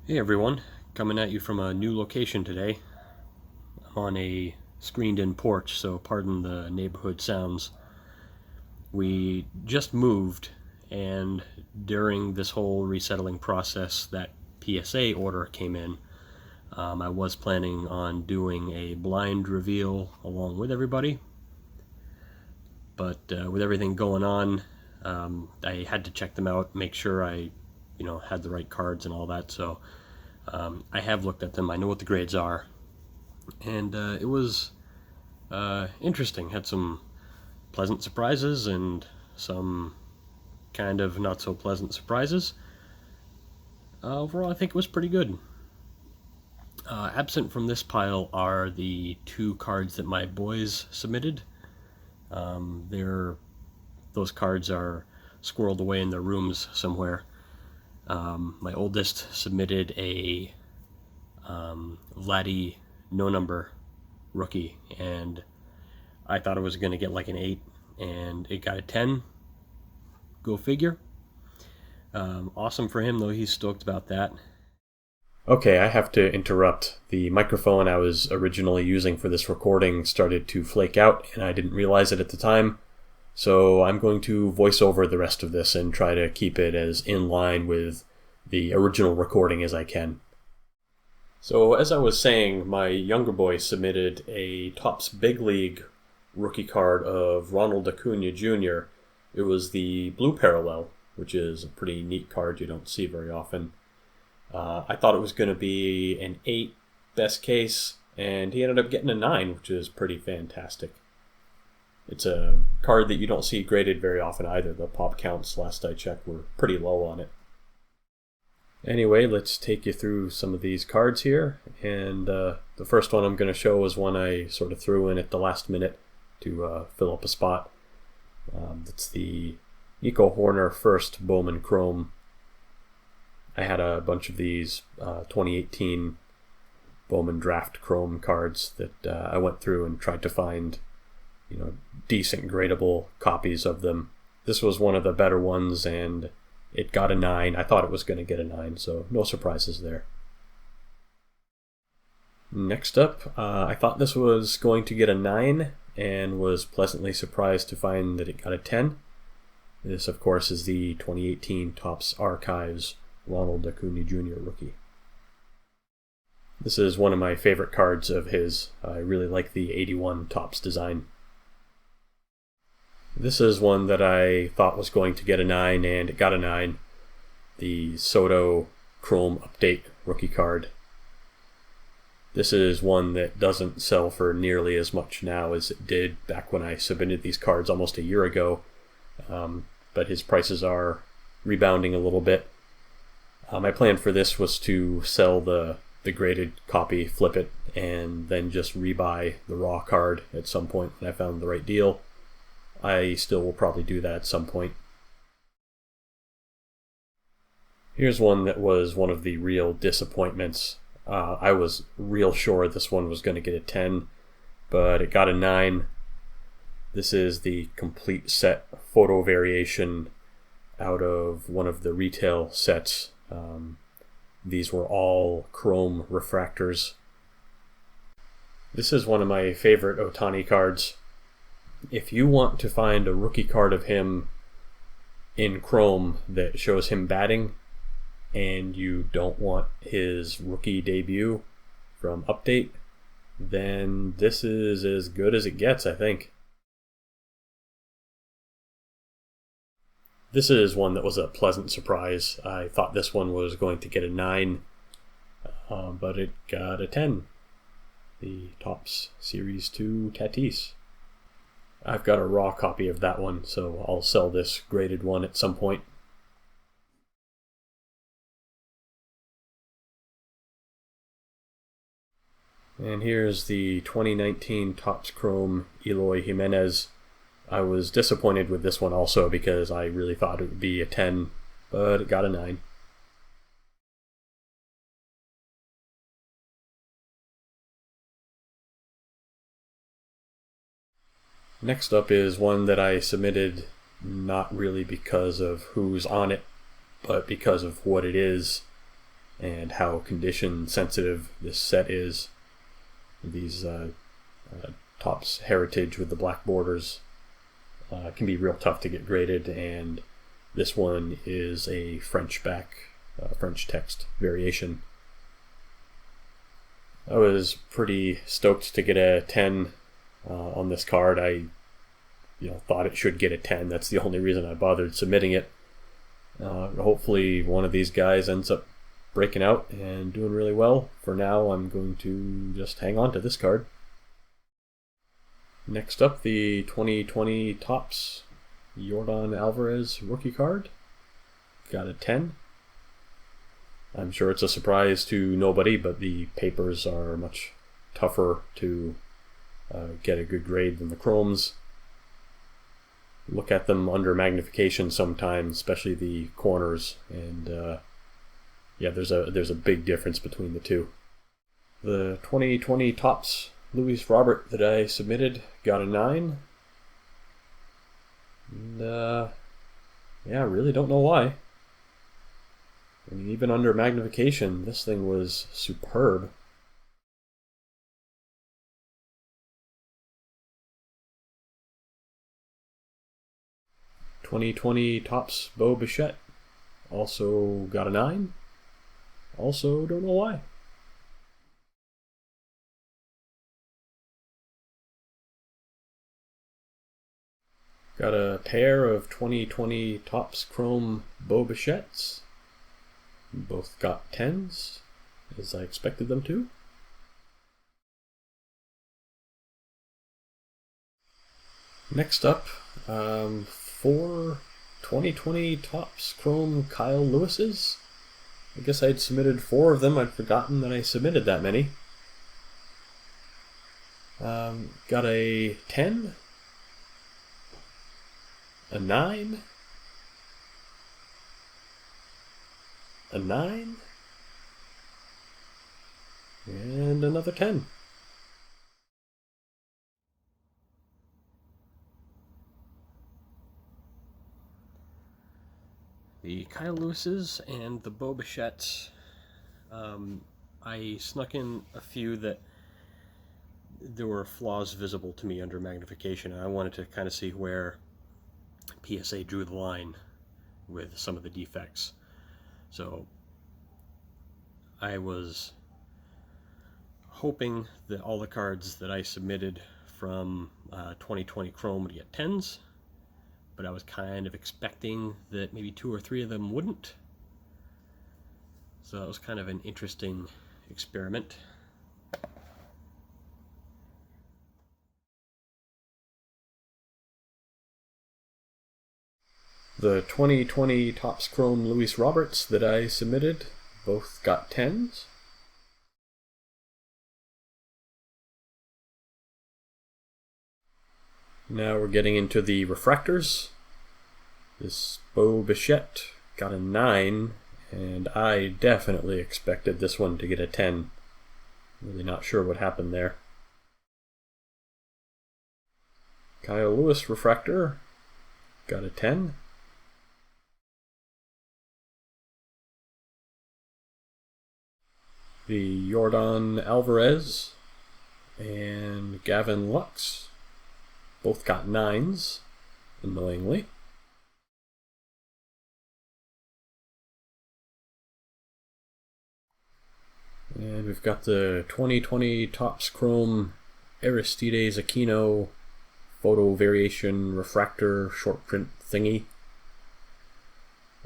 Hey everyone, coming at you from a new location today. I'm on a screened-in porch, so pardon the neighborhood sounds. We just moved, and during this whole resettling process, that PSA order came in. I was planning on doing a blind reveal along with everybody, but with everything going on, I had to check them out, make sure I, had the right cards and all that. So I have looked at them. I know what the grades are, and it was interesting. Had some pleasant surprises and some kind of not so pleasant surprises. Overall, I think it was pretty good. Absent from this pile are the two cards that my boys submitted. They're those cards are squirreled away in their rooms somewhere. My oldest submitted a Vladdy no number rookie, and I thought it was going to get like an 8, and it got a 10. Go figure. Awesome for him, though. He's stoked about that. Okay, I have to interrupt. The microphone I was originally using for this recording started to flake out, and I didn't realize it at the time. So I'm going to voice over the rest of this and try to keep it as in line with the original recording as I can. So as I was saying, my younger boy submitted a Topps Big League rookie card of Ronald Acuna Jr. It was the blue parallel, which is a pretty neat card you don't see very often. I thought it was going to be an 8 best case, and he ended up getting a 9, which is pretty fantastic. It's a card that you don't see graded very often either. The pop counts, last I checked, were pretty low on it. Anyway, let's take you through some of these cards here, and the first one I'm going to show is one I sort of threw in at the last minute to fill up a spot. It's the Nico Horner First Bowman Chrome. I had a bunch of these 2018 Bowman Draft Chrome cards that I went through and tried to find, decent gradable copies of them. This was one of the better ones, and it got a 9. I thought it was going to get a 9, so no surprises there. Next up, I thought this was going to get a 9 and was pleasantly surprised to find that it got a 10. This, of course, is the 2018 Topps Archives Ronald Acuna Jr. rookie. This is one of my favorite cards of his. I really like the 81 Topps design. This is one that I thought was going to get a 9, and it got a 9. The Soto Chrome Update rookie card. This is one that doesn't sell for nearly as much now as it did back when I submitted these cards almost a year ago, but his prices are rebounding a little bit. My plan for this was to sell the graded copy, flip it, and then just rebuy the raw card at some point when I found the right deal. I still will probably do that at some point. Here's one that was one of the real disappointments. I was real sure this one was going to get a 10, but it got a 9. This is the complete set photo variation out of one of the retail sets. These were all chrome refractors. This is one of my favorite Ohtani cards. If you want to find a rookie card of him in chrome that shows him batting, and you don't want his rookie debut from Update, then this is as good as it gets, I think. This is one that was a pleasant surprise. I thought this one was going to get a 9, but it got a 10. The Topps Series 2 Tatis. I've got a raw copy of that one, so I'll sell this graded one at some point. And here's the 2019 Topps Chrome Eloy Jimenez. I was disappointed with this one also because I really thought it would be a 10, but it got a 9. Next up is one that I submitted not really because of who's on it, but because of what it is. and how condition sensitive this set is. These Topps Heritage with the black borders can be real tough to get graded, and this one is a French text variation. I was pretty stoked to get a 10 on this card. I thought it should get a 10. That's the only reason I bothered submitting it. Hopefully one of these guys ends up breaking out and doing really well. For now, I'm going to just hang on to this card. Next up, the 2020 Topps Yordan Alvarez rookie card. Got a 10. I'm sure it's a surprise to nobody, but the papers are much tougher to get a good grade than the chromes. Look at them under magnification sometimes, especially the corners, and yeah, there's a big difference between the two. The 2020 Topps Luis Robert that I submitted got a 9. And yeah, I really don't know why. I mean, even under magnification, this thing was superb. '20 Topps Bo Bichette also got a 9. Also don't know why. Got a pair of 2020 Topps Chrome Bo Bichettes. Both got 10s, as I expected them to. Next up, 4 2020 Topps Chrome Kyle Lewis's. I guess I'd submitted 4 of them. I'd forgotten that I submitted that many. Got a 10, a 9, a 9, and another 10. The Kyle Lewis's and the Bo Bichettes. I snuck in a few that there were flaws visible to me under magnification, and I wanted to kind of see where PSA drew the line with some of the defects. So I was hoping that all the cards that I submitted from 2020 Chrome would get 10s, but I was kind of expecting that maybe 2 or 3 of them wouldn't. So that was kind of an interesting experiment. The 2020 Topps Chrome Luis Roberts that I submitted both got 10s. Now we're getting into the refractors. This Bo Bichette got a 9, and I definitely expected this one to get a 10. Really not sure what happened there. Kyle Lewis refractor got a 10. The Yordan Alvarez and Gavin Lux both got 9s, annoyingly. And we've got the 2020 Topps Chrome Aristides Aquino photo variation refractor short print thingy.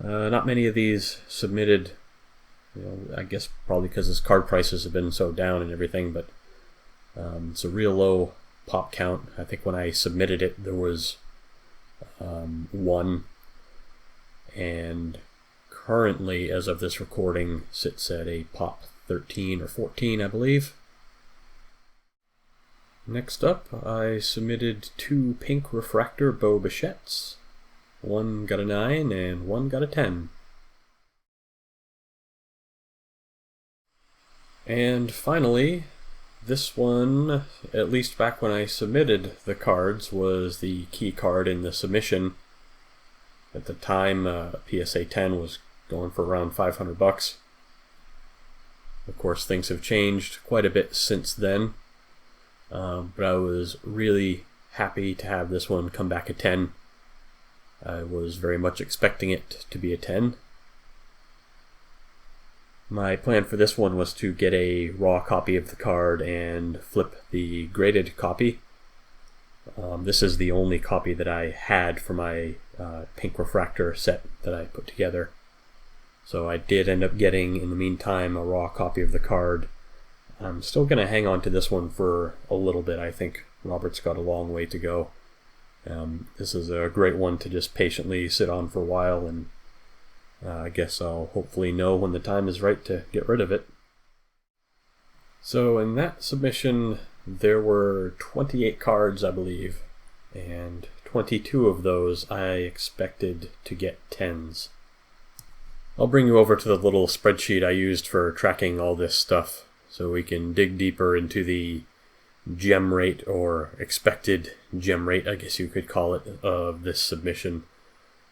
Not many of these submitted. I guess probably because his card prices have been so down and everything, but it's a real low pop count. I think when I submitted it there was 1, and currently, as of this recording, sits at a pop 13 or 14, I believe. Next up, I submitted 2 pink refractor Bo Bichettes. One got a 9 and one got a 10. And finally, this one, at least back when I submitted the cards, was the key card in the submission. At the time, PSA 10 was going for around $500. Of course, things have changed quite a bit since then, but I was really happy to have this one come back a 10. I was very much expecting it to be a 10. My plan for this one was to get a raw copy of the card and flip the graded copy. This is the only copy that I had for my pink refractor set that I put together. So I did end up getting, in the meantime, a raw copy of the card. I'm still going to hang on to this one for a little bit. I think Robert's got a long way to go. This is a great one to just patiently sit on for a while, and I guess I'll hopefully know when the time is right to get rid of it. So in that submission, there were 28 cards, I believe, and 22 of those I expected to get 10s. I'll bring you over to the little spreadsheet I used for tracking all this stuff so we can dig deeper into the gem rate, or expected gem rate, I guess you could call it, of this submission.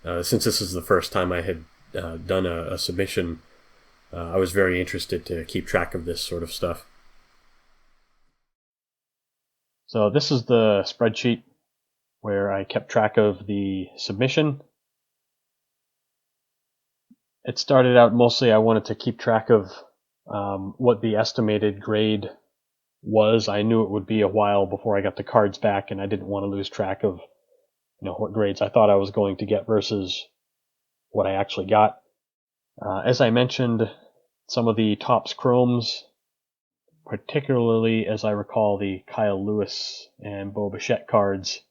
Since this is the first time I had done a submission, I was very interested to keep track of this sort of stuff. So this is the spreadsheet where I kept track of the submission. It started out mostly I wanted to keep track of what the estimated grade was. I knew it would be a while before I got the cards back, and I didn't want to lose track of what grades I thought I was going to get versus what I actually got. As I mentioned, some of the Topps Chromes, particularly as I recall the Kyle Lewis and Bo Bichette cards,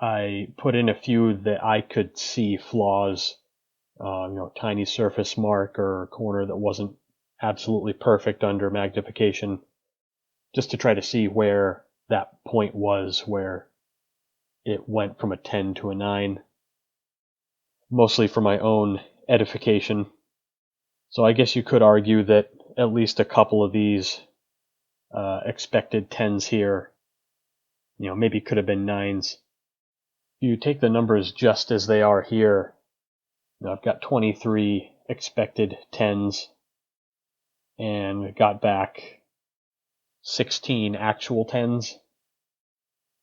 I put in a few that I could see flaws, tiny surface mark or corner that wasn't absolutely perfect under magnification, just to try to see where that point was where it went from a 10 to a 9, mostly for my own edification. So I guess you could argue that at least a couple of these expected 10s here, maybe could have been 9s. If you take the numbers just as they are here, I've got 23 expected 10s and got back 16 actual 10s.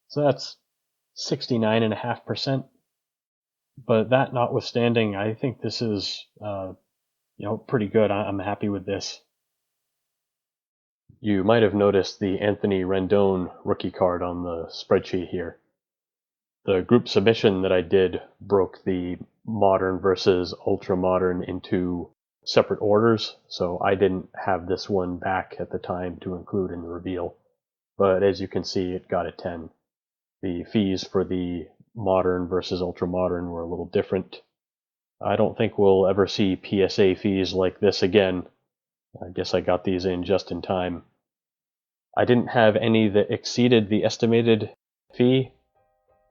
So that's 69.5%. But that notwithstanding, I think this is pretty good. I'm happy with this. You might have noticed the Anthony Rendon rookie card on the spreadsheet here. The group submission that I did broke the modern versus ultra modern into separate orders, so I didn't have this one back at the time to include in the reveal. But as you can see, it got a 10. The fees for the modern versus ultra modern were a little different. I don't think we'll ever see PSA fees like this again. I guess I got these in just in time. I didn't have any that exceeded the estimated fee.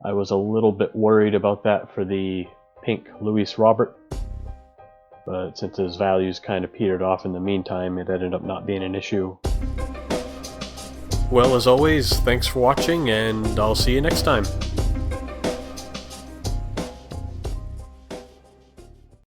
I was a little bit worried about that for the pink Luis Robert, but since his values kind of petered off in the meantime, it ended up not being an issue. Well, as always, thanks for watching, and I'll see you next time.